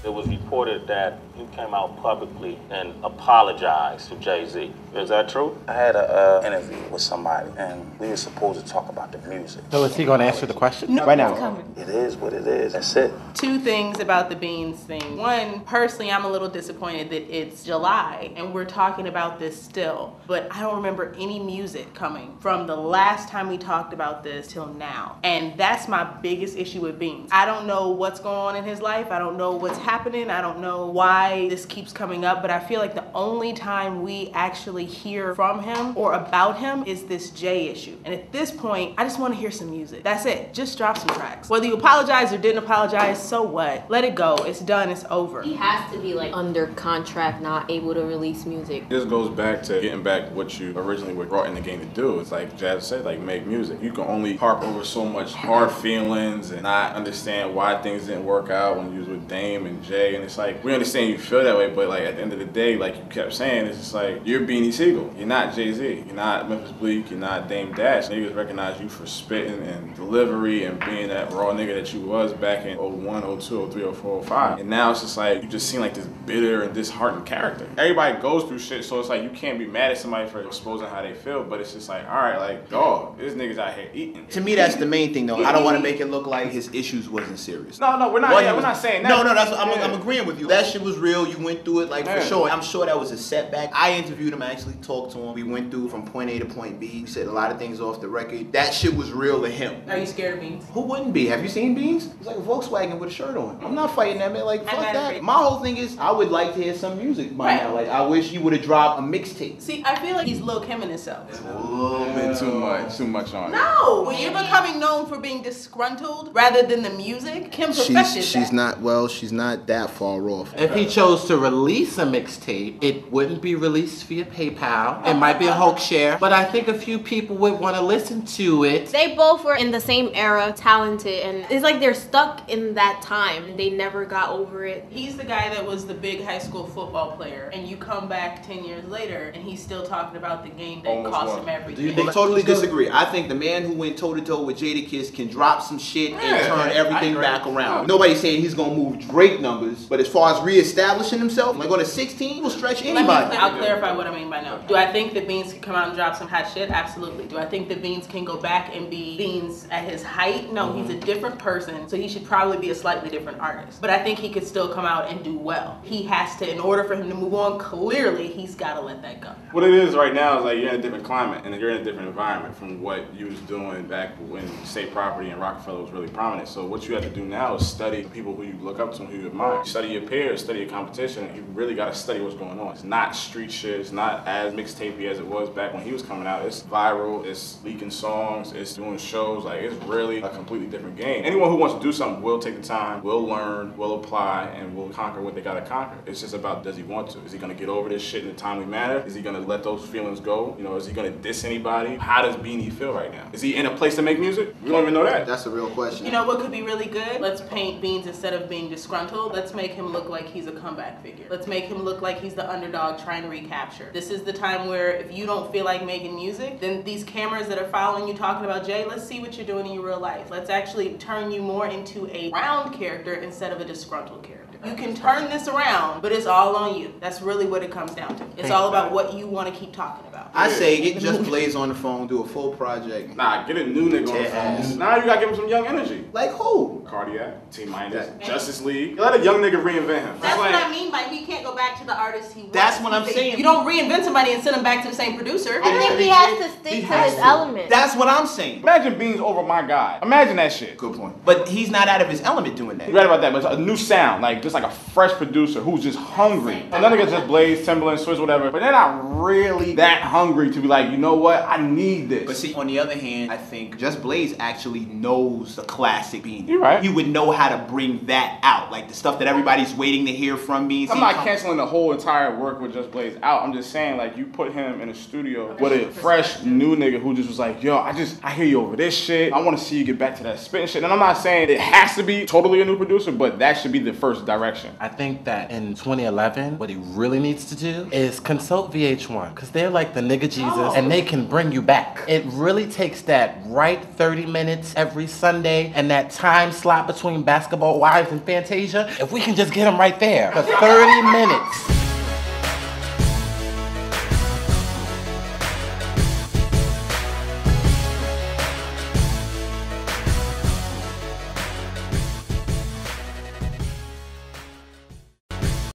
it was reported that you came out publicly and apologized to Jay-Z. Is that true? I had an interview with somebody, and we were supposed to talk about the music. So is he going to answer the question? No, right now? It is what it is. That's it. Two things about the Beans thing. One, personally, I'm a little disappointed that it's July and we're talking about this still. But I don't remember any music coming from the last time we talked about this till now. And that's my biggest issue with Beans. I don't know what's going on in his life. I don't know what's happening. I don't know why this keeps coming up. But I feel like the only time we actually hear from him or about him is this Jay issue. And at this point, I just want to hear some music. That's it. Just drop some tracks. Whether you apologize or didn't apologize, so what? Let it go. It's done. It's over. He has to be like under contract, not able to release music. This goes back to getting back what you originally were brought in the game to do. It's like Jazz said, like make music. You can only harp over so much hard feelings and not understand why things didn't work out when you was with Dame and Jay. And it's like, we understand you feel that way, but like at the end of the day, like you kept saying, it's just like, you're Beanie Sigel. You're not Jay-Z. You're not Memphis Bleak. You're not Dame Dash. Niggas recognize you for spitting and delivery and being that raw nigga that you was back in 01, 02, 03, 04, 05. And now it's just like, you just seem like this bitter and disheartened character. Everybody goes through shit, so it's like, you can't be mad at somebody for exposing how they feel, but it's just like, all right, like, dog, this nigga's out here eating. To me, that's the main thing, though. I don't want to make it look like his issues wasn't serious. No, we're not. We're not saying that. No, that's I'm agreeing with you. That shit was real. You went through it, like for sure. I'm sure that was a setback. I interviewed him, I actually talked to him. We went through from point A to point B. We said a lot of things off the record. That shit was real to him. Are you scared of Beans? Who wouldn't be? Have you seen Beans? It's like a Volkswagen with a shirt on. I'm not fighting that man. Like fuck that. My whole thing is, I would like to hear some music by now. Like I wish you would have dropped a mixtape. See, I feel like he's Lil Kim in himself. It's a little bit too much on it. No, when you're becoming known for being disgruntled rather than the music, Kim perfected she's not that far off. If he chose to release a mixtape, it wouldn't be released via PayPal. It might be a Hulk share, but I think a few people would want to listen to it. They both were in the same era, talented, and it's like they're stuck in that time. They never got over it. He's the guy that was the big high school football player, and you come back 10 years later, and he's still talking about the game that cost him everything. I totally disagree. I think the man who went toe-to-toe with Jadakiss can drop some shit and turn everything back around. Nobody's saying he's gonna move Drake numbers, but as far as re-establishing himself, like on a 16, will stretch anybody. I'll clarify what I mean by no. Do I think that Beans can come out and drop some hot shit? Absolutely. Do I think that Beans can go back and be Beans at his height? No, he's a different person, so he should probably be a slightly different artist. But I think he could still come out and do well. He has to, in order for him to move on, clearly he's got to let that go. What it is right now is like you're in a different climate and you're in a different environment from what you was doing back when state property and Rockefeller was really prominent. So what you have to do now is study the people who you look up to and who you admire. Study your peers, study your competition. You really got to study what's going on. It's not street shit. It's not as mixtapey as it was back when he was coming out. It's viral. It's leaking songs. It's doing shows. Like it's really a completely different game. Anyone who wants to do something will take the time, will learn, will apply, and will conquer what they got to conquer. It's just about, does he want to? Is he going to get over this shit in a timely manner? Is he going to let those feelings go? You know, is he going to diss anybody? How does Beanie feel right now? Is he in a place to make music? We don't even know that. That's a real question. You know what could be really good? Let's paint Beans, instead of being disgruntled, let's make him look like he's a comeback figure. Let's make him look like he's the underdog trying to recapture. This is the time where if you don't feel like making music, then these cameras that are following you talking about Jay, let's see what you're doing in your real life. Let's actually turn you more into a round character instead of a disgruntled character. You can turn this around, but it's all on you. That's really what it comes down to. It's all about what you want to keep talking about. I say get Just Blaze on the phone, do a full project. Nah, get a new nigga on the phone. Now you gotta give him some young energy. Like who? Cardiac, T-Minus, Justice League. Let a young nigga reinvent him. That's what I mean by he can't go back to the artist he was. That's what I'm saying. You don't reinvent somebody and send him back to the same producer. I think he has to stick to his element. That's what I'm saying. Imagine Beans over my guy. Imagine that shit. Good point. But he's not out of his element doing that. You're right about that, but it's a new sound, like just like a fresh producer who's just hungry. Another nigga just Blaze, Timberland, Swizz, whatever, but they're not really that hungry to be like, you know what, I need this. But see, on the other hand, I think Just Blaze actually knows the classic Beanie. You're right. He would know how to bring that out, like the stuff that everybody's waiting to hear from Beanie. I'm not canceling the whole entire work with Just Blaze out. I'm just saying, like, you put him in a studio with a fresh new nigga who just was like, yo, I hear you over this shit. I want to see you get back to that spitting shit. And I'm not saying it has to be totally a new producer, but that should be the first direct direction. I think that in 2011, what he really needs to do is consult VH1, because they're like the nigga Jesus, and they can bring you back. It really takes that right 30 minutes every Sunday and that time slot between Basketball Wives and Fantasia. If we can just get them right there for 30 minutes.